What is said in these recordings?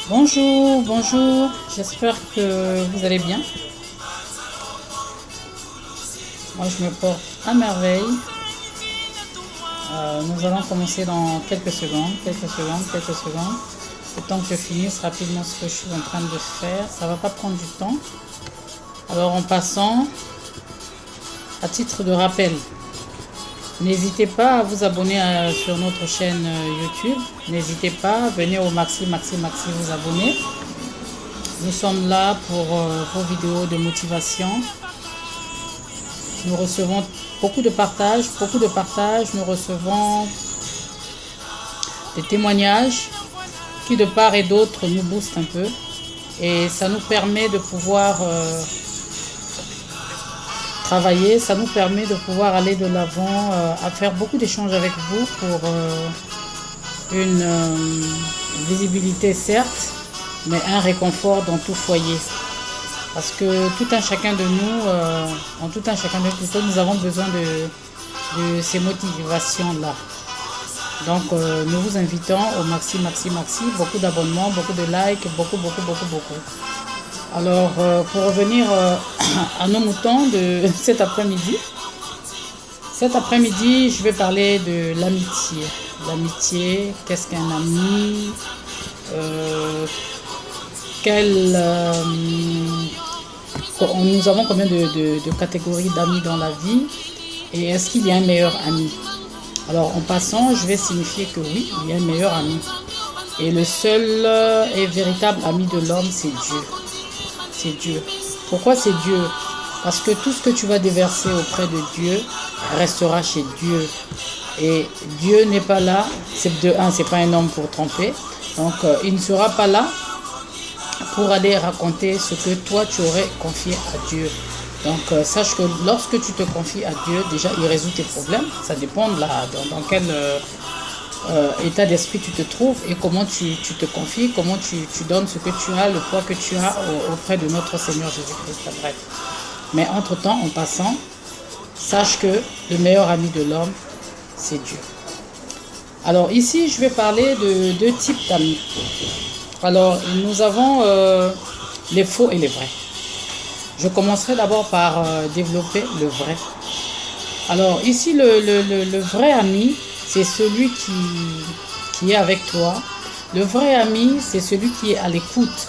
Bonjour, bonjour, j'espère que vous allez bien. Moi je me porte à merveille. Nous allons commencer dans quelques secondes. Le temps que je finisse rapidement ce que je suis en train de faire, ça va pas prendre du temps. Alors en passant, à titre de rappel, n'hésitez pas à vous abonner sur notre chaîne YouTube. N'hésitez pas, venez au maxi vous abonner. Nous sommes là pour vos vidéos de motivation. Nous recevons beaucoup de partages. Nous recevons des témoignages qui de part et d'autre nous boostent un peu. Et ça nous permet de pouvoir travailler, ça nous permet de pouvoir aller de l'avant, à faire beaucoup d'échanges avec vous pour une visibilité certes, mais un réconfort dans tout foyer. Parce que tout un chacun de nous, nous avons besoin de ces motivations-là. Donc nous vous invitons au maxi, beaucoup d'abonnements, beaucoup de likes, beaucoup. Alors pour revenir à nos moutons de cet après-midi. Cet après-midi, je vais parler de l'amitié. L'amitié, qu'est-ce qu'un ami? Nous avons combien de catégories d'amis dans la vie? Et est-ce qu'il y a un meilleur ami? Alors en passant, je vais signifier que oui, il y a un meilleur ami. Et le seul et véritable ami de l'homme, c'est Dieu. C'est Dieu. Pourquoi c'est Dieu? Parce que tout ce que tu vas déverser auprès de Dieu restera chez Dieu. Et Dieu n'est pas là. C'est pas un homme pour tromper. Donc il ne sera pas là pour aller raconter ce que toi tu aurais confié à Dieu. Donc sache que lorsque tu te confies à Dieu, déjà il résout tes problèmes. Ça dépend de dans quel état d'esprit tu te trouves et comment tu te confies, comment tu donnes ce que tu as, le poids que tu as auprès de notre Seigneur Jésus-Christ. Bref. Mais entre-temps, en passant, sache que le meilleur ami de l'homme, c'est Dieu. Alors ici, je vais parler de deux types d'amis. Alors, nous avons les faux et les vrais. Je commencerai d'abord par développer le vrai. Alors ici, le vrai ami, c'est celui qui est avec toi. Le vrai ami, c'est celui qui est à l'écoute.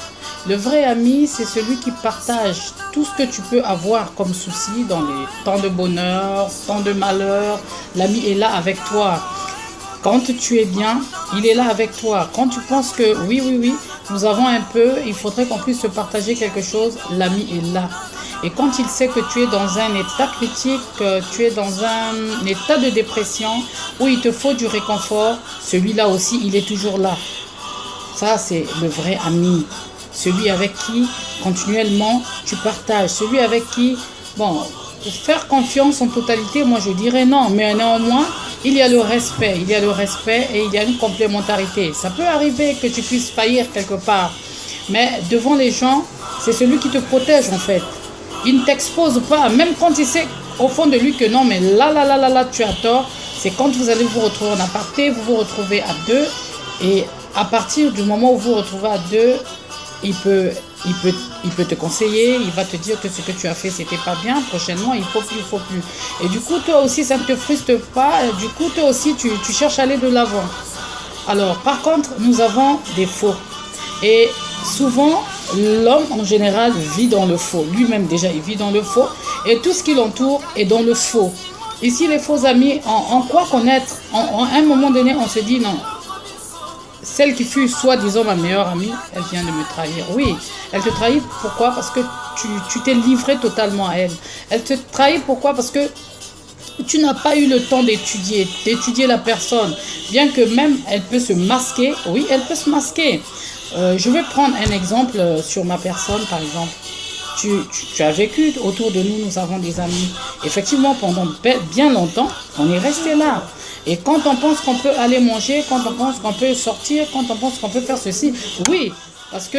Le vrai ami, c'est celui qui partage tout ce que tu peux avoir comme souci dans les temps de bonheur, temps de malheur. L'ami est là avec toi. Quand tu es bien, il est là avec toi. Quand tu penses que oui, nous avons un peu, il faudrait qu'on puisse se partager quelque chose, l'ami est là. Et quand il sait que tu es dans un état critique, que tu es dans un état de dépression, où il te faut du réconfort, celui-là aussi, il est toujours là. Ça, c'est le vrai ami. Celui avec qui, continuellement, tu partages. Celui avec qui, faire confiance en totalité, moi je dirais non. Mais néanmoins, il y a le respect. Il y a le respect et il y a une complémentarité. Ça peut arriver que tu puisses faillir quelque part. Mais devant les gens, c'est celui qui te protège en fait. Il ne t'expose pas, même quand il sait au fond de lui que non, mais là, tu as tort. C'est quand vous allez vous retrouver en aparté, vous vous retrouvez à deux. Et à partir du moment où vous vous retrouvez à deux, il peut te conseiller, il va te dire que ce que tu as fait, c'était pas bien. Prochainement, il faut plus. Et du coup, toi aussi, ça ne te frustre pas. Du coup, toi aussi, tu cherches à aller de l'avant. Alors, par contre, nous avons des faux. Et souvent, l'homme, en général, vit dans le faux. Lui-même, déjà, il vit dans le faux. Et tout ce qui l'entoure est dans le faux. Ici, les faux amis, en quoi connaître? En un moment donné, on se dit non. Celle qui fut soi-disant ma meilleure amie, elle vient de me trahir. Oui, elle te trahit. Pourquoi? Parce que tu t'es livré totalement à elle. Elle te trahit. Pourquoi? Parce que tu n'as pas eu le temps d'étudier la personne. Bien que même elle peut se masquer. Oui, elle peut se masquer. Je vais prendre un exemple sur ma personne, par exemple. Tu as vécu autour de nous, nous avons des amis. Effectivement, pendant bien longtemps, on est resté là. Et quand on pense qu'on peut aller manger, quand on pense qu'on peut sortir, quand on pense qu'on peut faire ceci, oui, parce que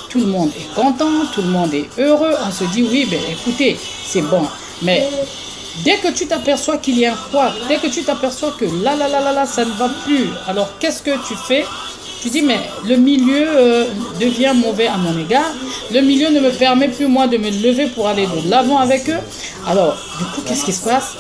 tout le monde est content, tout le monde est heureux, on se dit oui, écoutez, c'est bon. Mais Dès que tu t'aperçois qu'il y a un quoi, dès que tu t'aperçois que là, ça ne va plus, alors qu'est-ce que tu fais? Tu dis, mais le milieu devient mauvais à mon égard. Le milieu ne me permet plus, moi, de me lever pour aller de l'avant avec eux. Alors, du coup, qu'est-ce qui se passe?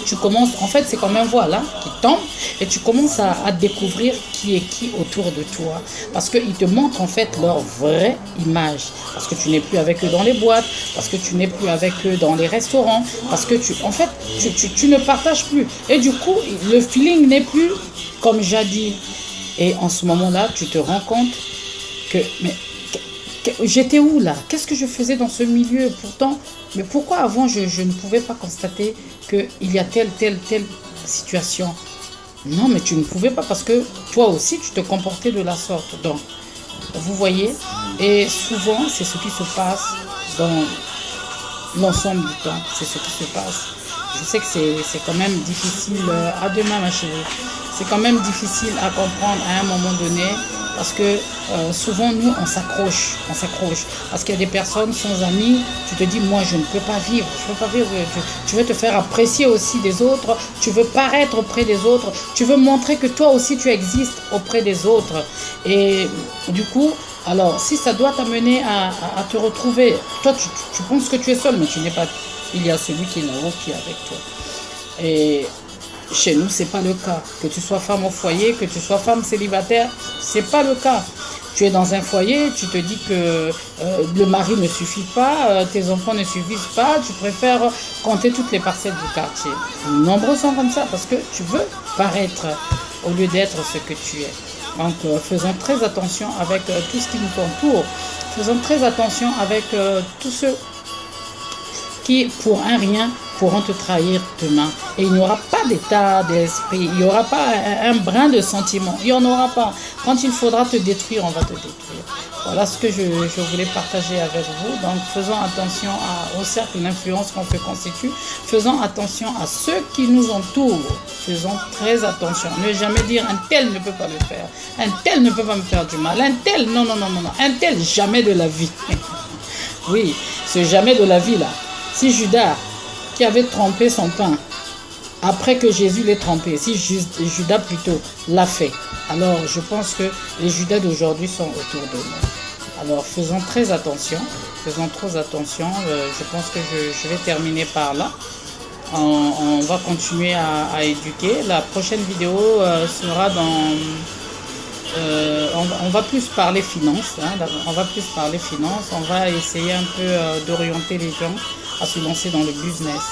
Tu commences, en fait, c'est comme un voile qui tombe et tu commences à découvrir qui est qui autour de toi. Parce qu'ils te montrent en fait leur vraie image. Parce que tu n'es plus avec eux dans les boîtes, parce que tu n'es plus avec eux dans les restaurants, parce que tu ne partages plus. Et du coup, le feeling n'est plus comme jadis. Et en ce moment-là, tu te rends compte que, mais j'étais où là? Qu'est-ce que je faisais dans ce milieu? Pourtant, mais pourquoi avant je ne pouvais pas constater qu'il y a telle situation? Non, mais tu ne pouvais pas parce que toi aussi tu te comportais de la sorte. Donc, vous voyez, et souvent c'est ce qui se passe dans l'ensemble du temps. C'est ce qui se passe. Je sais que c'est quand même difficile. À demain, ma chérie. C'est quand même difficile à comprendre à un moment donné parce que souvent nous on s'accroche. Parce qu'il y a des personnes sans amis, tu te dis moi je ne peux pas vivre, tu veux te faire apprécier aussi des autres, tu veux paraître auprès des autres, tu veux montrer que toi aussi tu existes auprès des autres. Et du coup, alors si ça doit t'amener à te retrouver, toi tu penses que tu es seul mais tu n'es pas, il y a celui qui est là-haut qui est avec toi. Et chez nous, c'est pas le cas. Que tu sois femme au foyer, que tu sois femme célibataire, c'est pas le cas. Tu es dans un foyer, tu te dis que le mari ne suffit pas, tes enfants ne suffisent pas, tu préfères compter toutes les parcelles du quartier. Nombreux sont comme ça parce que tu veux paraître au lieu d'être ce que tu es. Donc, faisons très attention avec tout ce qui nous entoure. Faisons très attention avec tous ceux qui, pour un rien, pourront te trahir demain. Et il n'y aura pas d'état d'esprit, il n'y aura pas un brin de sentiment, il n'y en aura pas. Quand il faudra te détruire, on va te détruire. Voilà ce que je voulais partager avec vous. Donc faisons attention au cercle d'influence qu'on se constitue, faisons attention à ceux qui nous entourent, faisons très attention. Ne jamais dire un tel ne peut pas le faire, un tel ne peut pas me faire du mal, un tel, non, un tel jamais de la vie. Oui, ce jamais de la vie là. Si Judas, qui avait trempé son pain, après que Jésus l'ait trempé, si Judas plutôt l'a fait, alors je pense que les Judas d'aujourd'hui sont autour de nous. Alors faisons très attention, faisons trop attention. Je pense que je vais terminer par là. On va continuer à éduquer. La prochaine vidéo sera dans... on va plus parler finances, on va plus parler finances, on va essayer un peu d'orienter les gens à se lancer dans le business,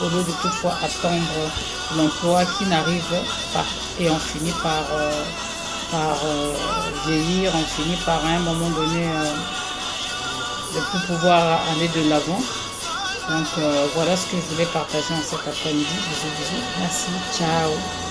au lieu de toutefois attendre l'emploi qui n'arrive pas et on finit par vieillir, on finit par à un moment donné de plus pouvoir aller de l'avant. Donc voilà ce que je voulais partager en cet après-midi. Bisous, merci, ciao.